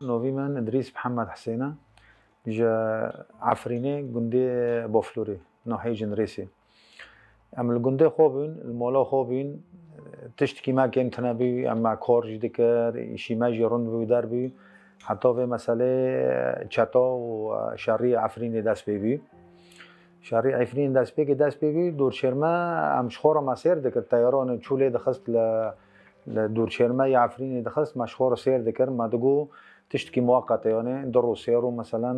نوی من ادریس محمد حسینه جا عفرینه گنده بافلوری ناحیه جنریسی اما الگنده خوبین المولا خوبین تشتکی ما کم تنابی اما کار جدی کر ایشی ما جرون بی در بی حتی به مسئله چتا و شری عفرینه دست بی شری عفرین دست بی دور شرما ام شخور مسیر دکر تیاران چوله دخست دور شرما عفرین دخست مشخور سیر دکر ما دگو تشتکی موقته یعنی در سیارو مثلا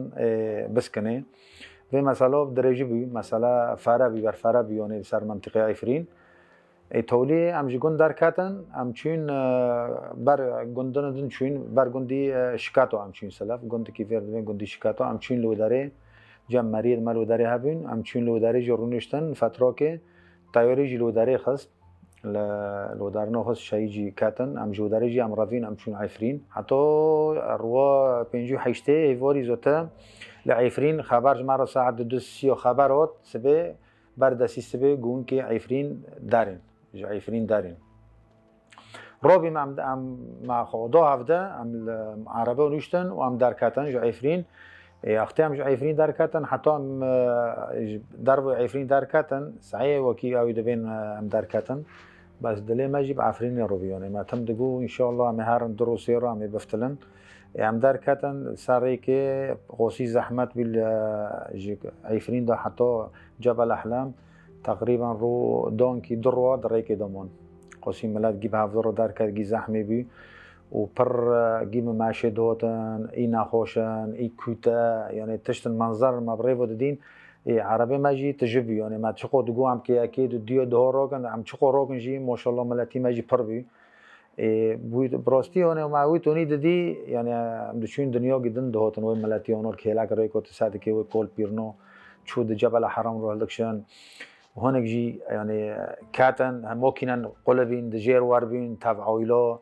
بسکنه و مثلا درجه بی مثلا فرابی بر فرابی یعنی سر منطقه عفرین تولی ام جگون در کاتن ام چین بر گندن دن چین بر گندی شکاتو ام چین سلاف گندی کی ورد بین گندی شکاتو ام چین لو داره جم مرید ملو داره هبین ام چین لو داره جرونشتن فترة که تیاری جلو داره خست لو دارنا خست شایجی کاتن ام جو داره جی ام رافین ام چین عفرین حتی روا پنجو حیشته ایواری زوتا لعفرین خبر جمعه ساعت 2 خبرات سبه بردستی سبه گون که عفرین دارین عفرین دارین رابی مع خدا هفته ام عربه و نشتن و ام در کاتن جو عفرین اختی ام جو عفرین در کاتن حتی ام درب عفرین در کاتن سعی وکی آویده بین ام در کاتن بس دلی ماجب عفرین روبیونه ما تم دگو ان شاء الله ام هر دروسی را ام بفتلن ام در کاتن سری که قوسی زحمت بیل عفرین دا حتی جبل احلام تقریبا رو دانکی دروا دریک دامون قوسی ملت گیب هفته رو در کات گی زحمه بی و پر گیم ماشه دوتن ای نخوشن ای کوتا یعنی تشتن منظر مبرای و دین عربی ماجی تجربی یعنی ما چقدر دگو هم که اکید دیو ده راگن هم چقدر راگن جی ماشاءالله ملتی ماجی پر بی بود براستی یعنی معوی تونی ددی یعنی دشون دنیا گیدن دهاتن و ملتی آنور کهلا کرده که تصادی که و کول پیرنو چود جبل حرام رو هلکشن هنگ جی یعنی کاتن هم ممکنن قلبین دجیر واربین تفعیلا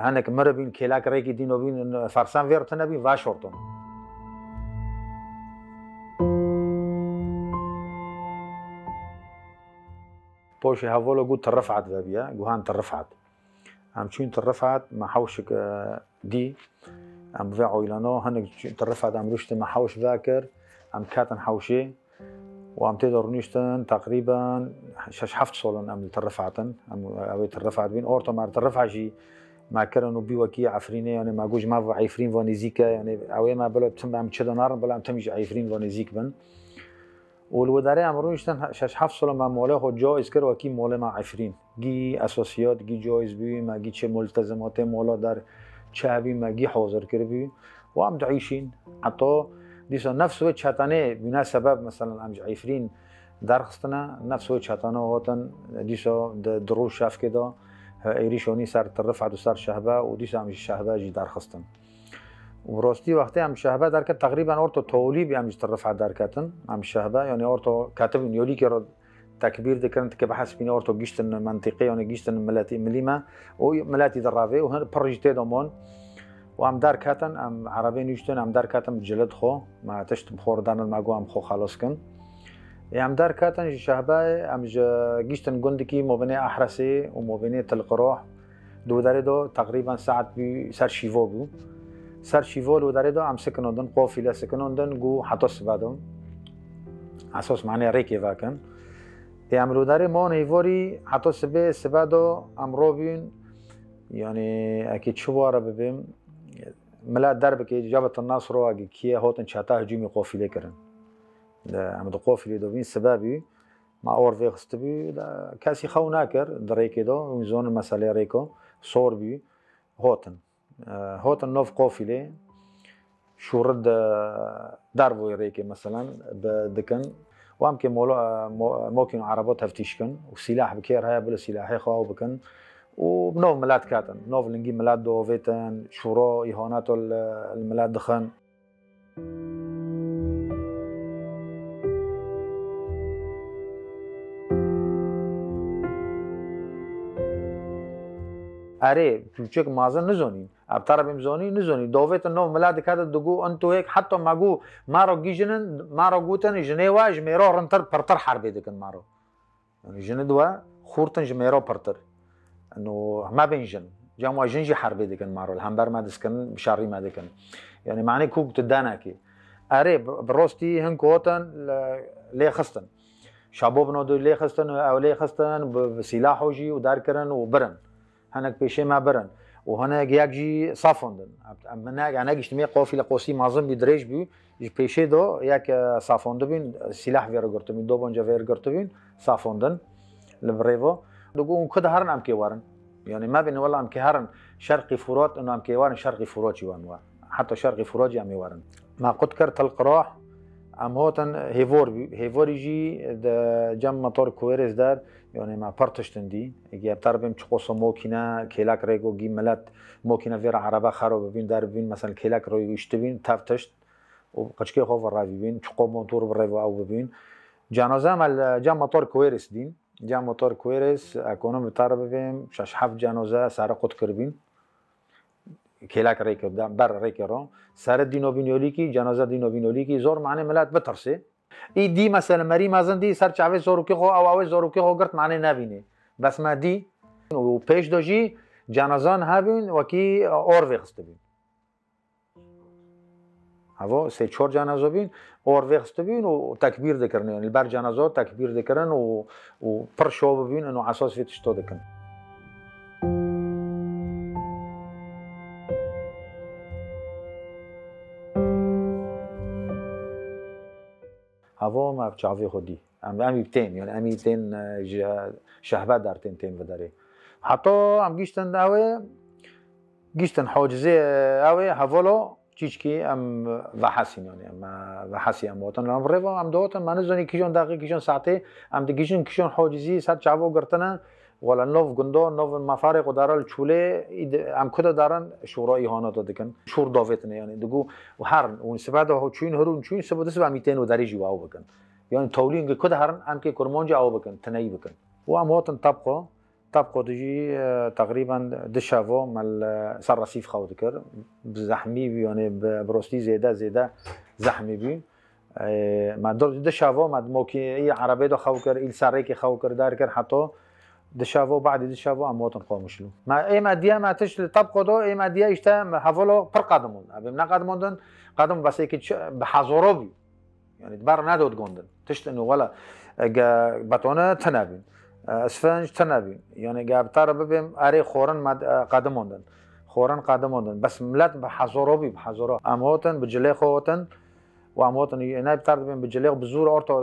هنگ مربین کهلا کرده که دینو بین فرسان ویرتن بین واشورتون باش هوالا قلت ترفعت بابيا جوهان ترفعت ام چون ترفعت ما حوشك دي ام في عويلانو هنك ترفعت ام رشت ما حوش ذاكر ام كاتن حوشي وام تقدر نشتن تقريبا شش حفت صولن ام ترفعتن ام اوي ترفعت بين اورتو ما ترفع شي ما كرنو بي وكي عفرينه يعني ما جوج ما عفرين ونزيكا يعني اوي ما بلا تم ام تشدنار بلا ام تمجي عفرين ونزيك بن والوداره امرو نشتن شش حفت سال ما ماله خود جایز کرد و کی ماله ما عفرین گی اساسیات گی جایز بی ما گی چه ملتزمات مالا در چه بی ما گی حاضر کرد بی و هم دعیشین حتی دیسا نفس و چتانه بنا سبب مثلا ام عفرین درخستنا نفس و چتانه هاتن دیسا دروش شاف کدا ایریشونی سر ترفع و سر شهبه و دیسا هم شهبه جی درخستن و راستی وقتی هم شهبه در کت تقریبا اورتو تولیبی هم ترفع در کتن هم شهبه یعنی اورتو کاتب یولی که را تکبیر دکرن که بحث بین اورتو گیشتن منطقه یعنی گیشتن ملاتی ملیمه و ملاتی دراوی و هن پروژه دامون و هم در کتن هم عربی نوشتن هم در کتن جلد خو ما تشت بخور دارن ماگو هم خو خلاص کن هم در کتن شهبه هم گیشتن گندکی مبنی احرسی و مبنی تلقراح دو داره دو تقریبا ساعت بی سر شیوا بو سر شیوال و داره دا هم سکنندن قافله سکنندن گو حتی سبادم اساس معنی ریکی واکن امرو داره ما نیواری حتی سبادا امرو بین یعنی اکی چواره ببیم ملت درب که جبهت الناصر رو اگه کیه هاتن چهتا هجومی قافله کردن امد قافله دو بین سببی ما اور وقت بی کسی خو نکر در ریکی دا اون زون مسئله ریکا صور بی هاتن نوف قافله شورد دربوی ریکی مثلا بدکن و هم که ممکن عربات تفتیش کن و سلاح بکیر های بلا سلاحی خواه بکن و بنو ملات کاتن نوف لنگی ملات دوویتن شورا ایهانات الملات دخن اره چوچک مازن نزونی اب طرف امزونی نزونی دوویت نو ملاد کات دگو انتو هيك حتی ماگو مارو گیجنن مارو گوتن جنیوا جمیرا رنتر پرتر حربی دکن مارو يعني جندوا خورتن جمیرا پرتر انه ما بين جن جام واجنجي حربي دكن مارو الهمبر ما دسكن بشاري ما دكن يعني معنى كوك تداناكي اري بروستي هن كوتن لي خستن شابوب نودو لي خستن او لي خستن بسلاح وجي ودار كرن وبرن هناك بيشي ما برن وهنا يجي صافوندن من يعني اجتماع قافله قوسي معظم بدريج بي بيشي دو ياك صافوند بين سلاح فير قرتبين دو بونجا فير قرتبين صافوندن البريفو دقون كده هرن ام كيوارن يعني ما بين والله ام كيهرن شرقي فروت انه ام كيوارن شرقي فروت يوان حتى شرقي فروت ام يوارن ما قد كرت القراح ام هوتن هيفور يجي جم موتور كويرز دار يعني ما برتشتن دي يجي بتربم تشقص موكينا كيلاك ريغو جي ملات موكينا فيرا عربه خرب بين دار بين مثلا كيلاك رو يشتبين تافتشت وقشكي خوف الراوي بين تشقو موتور بالريفو او بين جانوزا مال جام موتور كويرس دين جام موتور كويرس اكونوم بتربم شاش حف جانوزا ساره قد كربين كيلاك ريك بر ريكرو سر دينو بينوليكي جنازه دينو بينوليكي زور معنی ملت بترسه ای دی مثلا مری مازن دی سر چاوي زوروکی خو او زوروکی خو گرت معنی نبینه بس ما دی و پیش دوجی جنازان هبین وکی اور وخست بین هوا سه چهار جنازه بین اور وخست بین و تکبیر دکرن یعنی بر جنازه تکبیر دکرن و پر شو بین انه اساس فيتش تو دکن هوا ما بچاوی خودی امی تین یعنی امی تین شهبه در تین وداره حتی ام گیشتن اوه گیشتن حاجزه اوه حوالو چیچ کی ام وحسین یعنی ام وحسی ام وطن ام روا ام دوتن من زنی کیشون دقیق کیشون ساعته ام دیگیشون کیشون حاجزی سر چاوو گرتنه ولا نوف گندو نوف مفارق دارال چوله ام کدا دارن شورای هانات دکن شور داوتنه یعنی دگو و هرن و سباده ها چوین هرون چوین سباده سبا میتین و دریجی واو بکن یعنی تولین کدا هرن ام که کرمانجا او بکن تنایی بکن و ام هاتن طبقه دجی تقریبا دشاو مال سر رصيف خو دکر بزحمی بی یعنی براستی زیاده زحمی بی ما دشاو ما موکی عربی دو خو کر ایل سریک خو کر دار کر حتی دشافو بعد دشافو امواتن قامشلو ما اي ماديه ما تش طبقه دو اي ماديه اشتا حفلو پر قدمون ابم قدموندن قدم بس هيك بحضوروبي يعني دبر نادود جوندن تشت انه ولا باتونه تنابين اسفنج تنابين يعني جاب طرب بهم اري خورن قدموندن بس ملات بحضوروبي امواتن بجلي خوتن واموتن نايب طرد بين بجليق بزور اورتو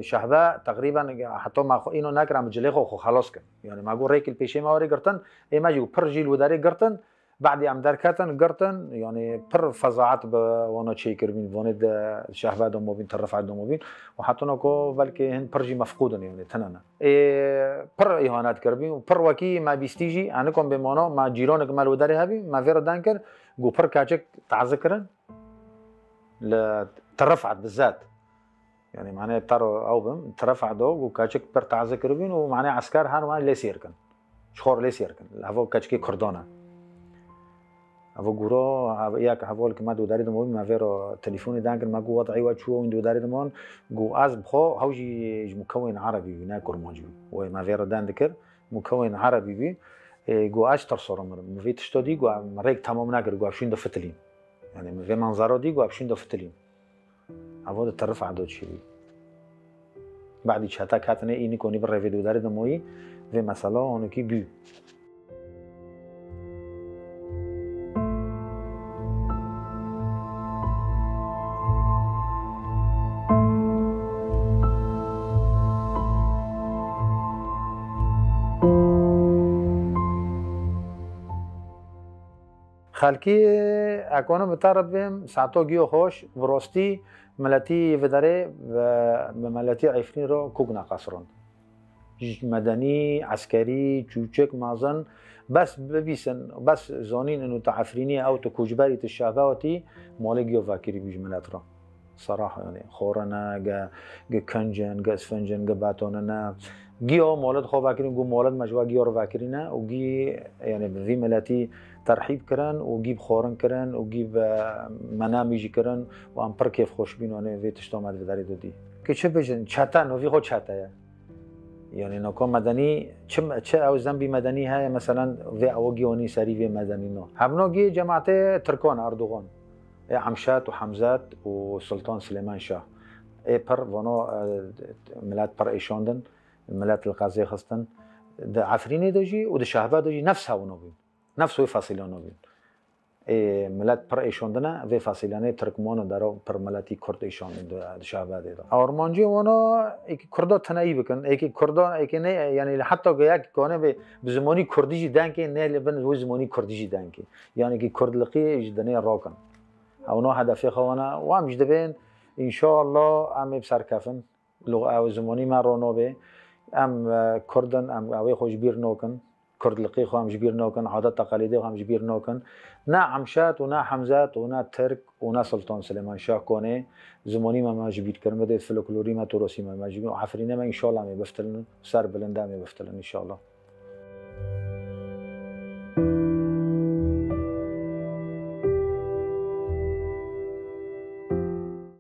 شهبه تقريبا حتى ما انه ناكر بجليق خو خلاص كان يعني ما اقول ريكل بيشي ما وري قرتن اي ما جو برجيل وداري قرتن بعد ام دركتن قرتن يعني بر فظاعات وانا تشيكر بين فوند شهبه دمو بين ترفع دمو بين وحتى نكو بلكي هن برجي مفقودن يعني تنانا اي بر اهانات كربين وبر وكي ما بيستيجي انكم بمانو ما جيرونك مال وداري هبي ما فير دانكر جو بر كاچك تعذكرن ترفعت بالذات يعني معناه بتارو اوبم ترفع دو وكاچك بر تعذكر بين ومعناه عسكر هان ما ليس يركن شخور ليس يركن هفو كاچكي كردونه هفو غورو ياك هفول كما دو داري دمو ما فيرو تليفوني دانكر ما جو وضعي وشو دو داري دمون جو از بخو هوجي مكون عربي هنا كرمانجي وما فيرو داندكر مكون عربي بي جو اشتر صورم ما فيتش تو دي جو مريك تمام ناقر جو شين دو فتلين يعني في منظره دي جو شين دو فتلين عوض ترفع دو شيء بعد شتا كاتنه اینی کنی بر رفیدو داره دموی و مثلا اونو کی بی خالکی اکانو بتربیم ساعتو گیو خوش وراستی ملتی وداره و ملتی عفرین رو کوگنا قصران مدنی عسکری چوچک مازن بس ببیسن بس زانین انو تعفرینی او تکوجبری تشافاوتی مال گیو فاکری بیج ملت را صراحه يعني خورنا جا كنجن جا اسفنجن جا باتوننا جيو مولد خو فاكرين جو مولد مجوا جيو رو فاكرينا وجي يعني في ملاتي ترحيب كرن وجيب خورن كرن وجيب مناميجي كرن وام پر كيف خوش بين وانا في تشتومات في داري دودي كي چه بجن چاتا نو في خو چاتا يا يعني نکو مدنی چه او ذنبی مدنی های مثلا و او گیونی سری و مدنی نو همنوگی جماعت ترکان اردوغان عمشات و حمزات و سلطان سليمان شاه پر ونو ملات پر ایشاندن ملات القاضي خستن ده عفرینی دوجی و ده شهبه دوجی نفس هاونو بین نفس وی فاصلانو بین ملت پر ایشاندنه و فاصلانه ترکمانو درو پر ملتی کرد ایشاندن ده شهبه دیده آرمانجی وانا ایک کردا تنایی بکن ایک کردا ایک نه یعنی حتی که یک کانه به زمانی کردیجی دنکی نه لبن و زمانی کردیجی دنکی یعنی که کردلقی جدنه راکن اونا هدفی خوانا و هم جدبین ان شاء الله ام بسرکفن لغه او زمانی ما رونو به ام کردن ام اوی خوش بیر نوکن کردلقی خو هم جبیر نوکن عادت تقالیدی خو هم جبیر نوکن نه عمشات و نه حمزات و نه ترک و نه سلطان سلیمان شاه کنه زمانی ما جبیر کردن بده فلکلوری ما تراثی ما جبیر عفرینه ما ان شاء الله می بفتلن سر بلنده می بفتلن ان شاء الله